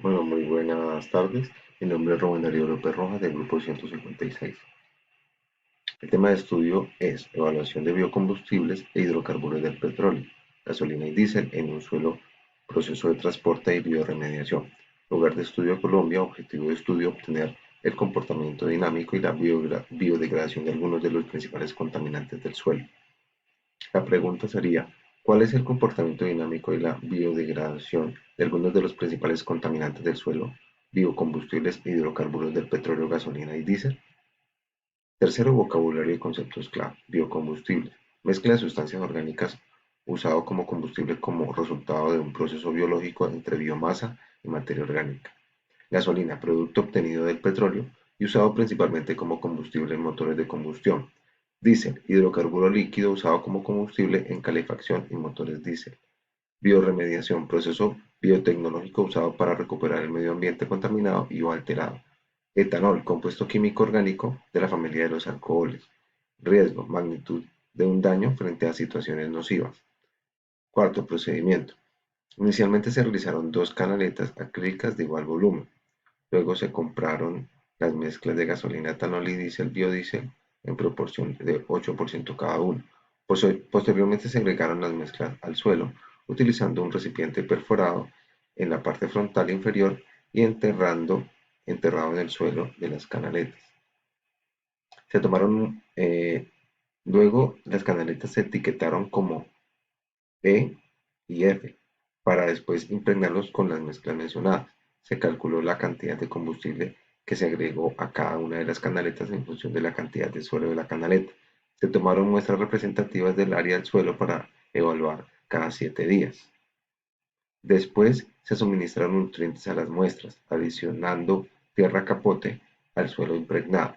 Bueno, muy buenas tardes. Mi nombre es Rubén Darío López Rojas del Grupo 156. El tema de estudio es evaluación de biocombustibles e hidrocarburos del petróleo, gasolina y diésel en un suelo, proceso de transporte y bioremediación. Lugar de estudio Colombia, objetivo de estudio obtener el comportamiento dinámico y la biodegradación de algunos de los principales contaminantes del suelo. La pregunta sería, ¿cuál es el comportamiento dinámico y la biodegradación de algunos de los principales contaminantes del suelo, biocombustibles e hidrocarburos del petróleo, gasolina y diésel? Tercero, vocabulario y conceptos clave. Biocombustibles. Mezcla de sustancias orgánicas usado como combustible como resultado de un proceso biológico entre biomasa y materia orgánica. Gasolina, producto obtenido del petróleo y usado principalmente como combustible en motores de combustión. Diésel, hidrocarburo líquido usado como combustible en calefacción y motores diésel. Bioremediación, proceso biotecnológico usado para recuperar el medio ambiente contaminado y o alterado. Etanol, compuesto químico orgánico de la familia de los alcoholes. Riesgo, magnitud de un daño frente a situaciones nocivas. Cuarto, procedimiento. Inicialmente se realizaron dos canaletas acrílicas de igual volumen. Luego se compraron las mezclas de gasolina, etanol y diésel biodiesel en proporción de 8% cada uno. Posteriormente se agregaron las mezclas al suelo utilizando un recipiente perforado en la parte frontal inferior y enterrado en el suelo de las canaletas. Se tomaron, luego las canaletas se etiquetaron como E y F para después impregnarlos con las mezclas mencionadas. Se calculó la cantidad de combustible que se agregó a cada una de las canaletas en función de la cantidad de suelo de la canaleta. Se tomaron muestras representativas del área del suelo para evaluar cada 7 días. Después se suministraron nutrientes a las muestras, adicionando tierra capote al suelo impregnado.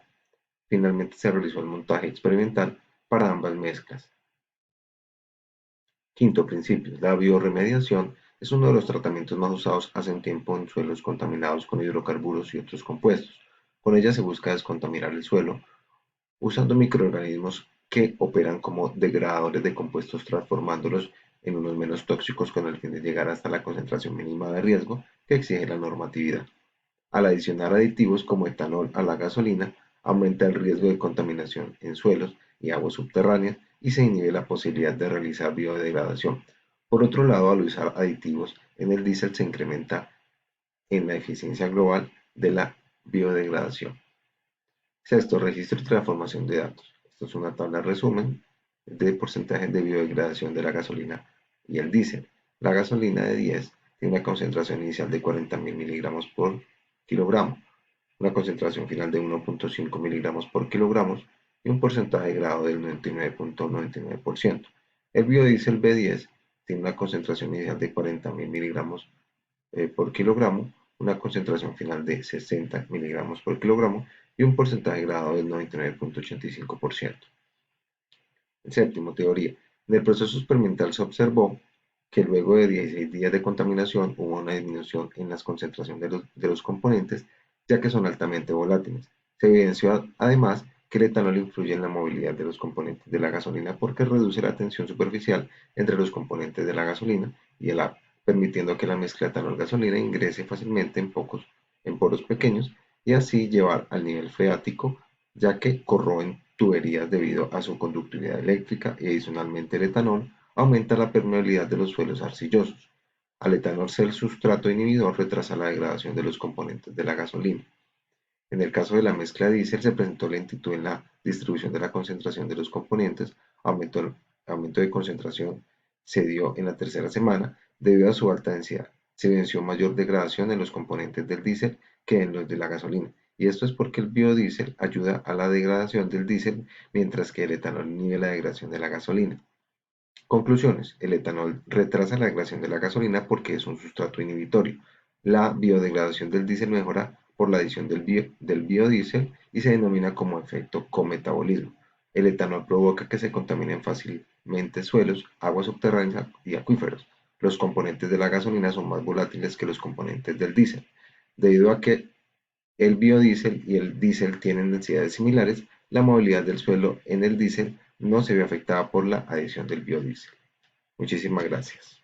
Finalmente se realizó el montaje experimental para ambas mezclas. Quinto principio, la bioremediación es uno de los tratamientos más usados hace un tiempo en suelos contaminados con hidrocarburos y otros compuestos. Con ella se busca descontaminar el suelo usando microorganismos que operan como degradadores de compuestos transformándolos en unos menos tóxicos con el fin de llegar hasta la concentración mínima de riesgo que exige la normatividad. Al adicionar aditivos como etanol a la gasolina, aumenta el riesgo de contaminación en suelos y aguas subterráneas y se inhibe la posibilidad de realizar biodegradación. Por otro lado, al usar aditivos en el diésel se incrementa en la eficiencia global de la biodegradación. Sexto, registro y transformación de datos. Esto es una tabla resumen de porcentaje de biodegradación de la gasolina y el diésel. La gasolina de 10 tiene una concentración inicial de 40.000 miligramos por kilogramo, una concentración final de 1.5 miligramos por kilogramo y un porcentaje de grado del 99.99%. El biodiesel B10 tiene una concentración inicial de 40.000 miligramos por kilogramo, una concentración final de 60 miligramos por kilogramo y un porcentaje de grado del 99.85%. Séptimo, teoría. En el proceso experimental se observó que luego de 16 días de contaminación hubo una disminución en la concentración de los componentes, ya que son altamente volátiles. Se evidenció además que el etanol influye en la movilidad de los componentes de la gasolina porque reduce la tensión superficial entre los componentes de la gasolina y el agua, permitiendo que la mezcla etanol-gasolina ingrese fácilmente en poros pequeños y así llevar al nivel freático, ya que corroen tuberías debido a su conductividad eléctrica y adicionalmente el etanol aumenta la permeabilidad de los suelos arcillosos. Al etanol ser el sustrato inhibidor retrasa la degradación de los componentes de la gasolina. En el caso de la mezcla diésel se presentó lentitud en la distribución de la concentración de los componentes, aumento de concentración se dio en la tercera semana debido a su alta densidad. Se evidenció mayor degradación en los componentes del diésel que en los de la gasolina, y esto es porque el biodiesel ayuda a la degradación del diésel mientras que el etanol inhibe la degradación de la gasolina. Conclusiones: el etanol retrasa la degradación de la gasolina porque es un sustrato inhibitorio. La biodegradación del diésel mejora por la adición del biodiesel y se denomina como efecto cometabolismo. El etanol provoca que se contaminen fácilmente suelos, aguas subterráneas y acuíferos. Los componentes de la gasolina son más volátiles que los componentes del diésel. Debido a que el biodiesel y el diésel tienen densidades similares, la movilidad del suelo en el diésel no se ve afectada por la adición del biodiesel. Muchísimas gracias.